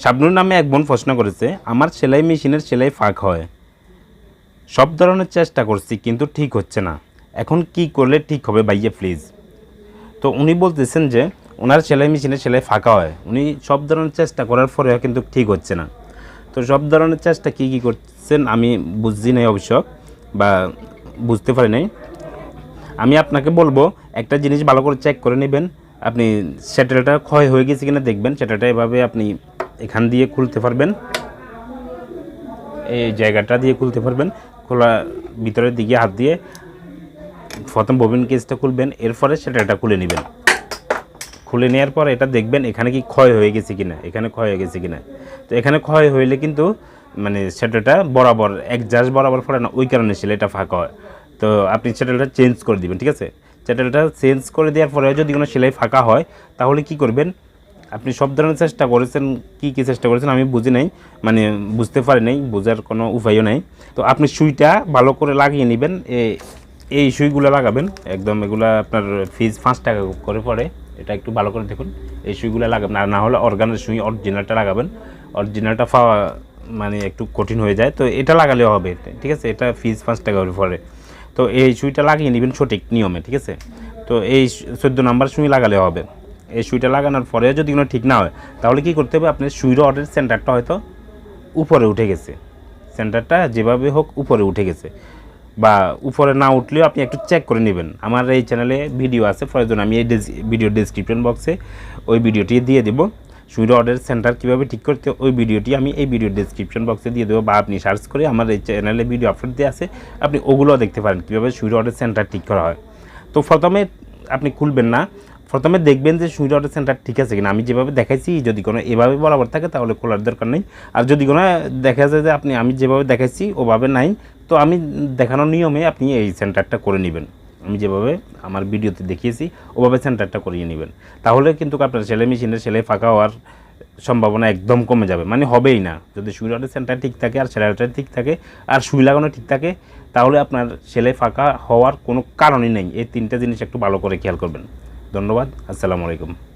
শাবনুর নামে এক বোন প্রশ্ন করেছে, আমার সেলাই মেশিনের সেলাই ফাঁক হয়, সব ধরনের চেষ্টা করছি কিন্তু ঠিক হচ্ছে না, এখন কি করলে ঠিক হবে ভাইয়া প্লিজ। তো উনি বলতেছেন যে ওনার সেলাই মেশিনের সেলাই ফাঁকা হয়, উনি সব ধরনের চেষ্টা করার পরেও কিন্তু ঠিক হচ্ছে না। তো সব ধরনের চেষ্টা কী কী করছেন আমি বুঝছি নাই অবশ্য, বা বুঝতে পারি নাই। আমি আপনাকে বলবো একটা জিনিস ভালো করে চেক করে নেবেন, আপনি সেটেলটা ক্ষয় হয়ে গেছে কিনা দেখবেন। সেটেলটা এভাবে আপনি এখান দিয়ে খুলতে পারবেন, এই জায়গাটা দিয়ে খুলতে পারবেন। খোলা ভিতরের দিকে হাত দিয়ে প্রথম ববিন কেসটা খুলবেন, এরপরে সেটেলটা খুলে নেবেন। খুলে নেওয়ার পর এটা দেখবেন এখানে কি ক্ষয় হয়ে গেছে কিনা, এখানে ক্ষয় হয়ে গেছে কিনা। তো এখানে ক্ষয় হইলে কিন্তু মানে সেটেলটা বরাবর একজাস্ট বরাবর পড়ে না, ওই কারণে সেলাইটা ফাঁকা হয়। তো আপনি সেটেলটা চেঞ্জ করে দিবেন, ঠিক আছে। সেটেলটা চেঞ্জ করে দেওয়ার পরে যদি কোনো সেলাই ফাঁকা হয় তাহলে কি করবেন, আপনি সব ধরনের চেষ্টা করেছেন, কি কী চেষ্টা করেছেন আমি বুঝি নাই, মানে বুঝতে পারি নাই, বোঝার কোনো উপায়ও নাই। তো আপনি সুইটা ভালো করে লাগিয়ে নেবেন, এই সুইগুলো লাগাবেন একদম। এগুলো আপনার ফিজ 5 টাকা করে পড়ে, এটা একটু ভালো করে দেখুন। এই সুইগুলো লাগাবেন, আর না হলে অর্গানের সুই অরিজিনালটা লাগাবেন। অরিজিনালটা পাওয়া মানে একটু কঠিন হয়ে যায়, তো এটা লাগালেও হবে, ঠিক আছে। এটা ফিজ 5 টাকা করে পড়ে। তো এই সুইটা লাগিয়ে নেবেন সঠিক নিয়মে, ঠিক আছে। তো এই 14 নাম্বার সুই লাগালে হবে। এই সুইটা লাগানোর পরে যদি কোনো ঠিক না হয় তাহলে কি করতে হবে, আপনার সুই রডের সেন্টারটা হয়তো উপরে উঠে গেছে, সেন্টারটা যেভাবে হোক উপরে উঠে গেছে, বা উপরে না উঠলেও আপনি একটু চেক করে নেবেন। আমার এই চ্যানেলে ভিডিও আছে, প্রয়োজন আমি এই ভিডিও ডেসক্রিপশন বক্সে ওই ভিডিওটি দিয়ে দেবো। সুই রডের সেন্টার কীভাবে ঠিক করতে, ওই ভিডিওটি আমি এই ভিডিও ডেসক্রিপশন বক্সে দিয়ে দেবো, বা আপনি সার্চ করে আমার এই চ্যানেলে ভিডিও আপলোড দিয়ে আছে, আপনি ওগুলোও দেখতে পারেন কীভাবে সুই রডের সেন্টার ঠিক করা হয়। তো প্রথমে আপনি খুলবেন না, প্রথমে দেখবেন যে সুই রডের সেন্টার ঠিক আছে কিনা। আমি যেভাবে দেখাইছি যদি কোনো এভাবে বরাবর থাকে তাহলে খোলার দরকার নেই। আর যদি কোনো দেখা যায় যে আমি যেভাবে দেখাইছি ওভাবে নাই, তো আমি দেখানোর নিয়মে আপনি এই সেন্টারটা করে নেবেন। আমি যেভাবে আমার ভিডিওতে দেখিয়েছি ওভাবে সেন্টারটা করিয়ে নেবেন, তাহলে কিন্তু আপনার সেলাই মেশিনের সেলাই ফাঁকা হওয়ার সম্ভাবনা একদম কমে যাবে, মানে হবেই না। যদি সুই রডের সেন্টার ঠিক থাকে আর সেলাইটা ঠিক থাকে আর সুই লাগানো ঠিক থাকে, তাহলে আপনার সেলাই ফাঁকা হওয়ার কোনো কারণই নেই। এই 3টা জিনিস একটু ভালো করে খেয়াল করবেন। ধন্যবাদ, আসসালামু আলাইকুম।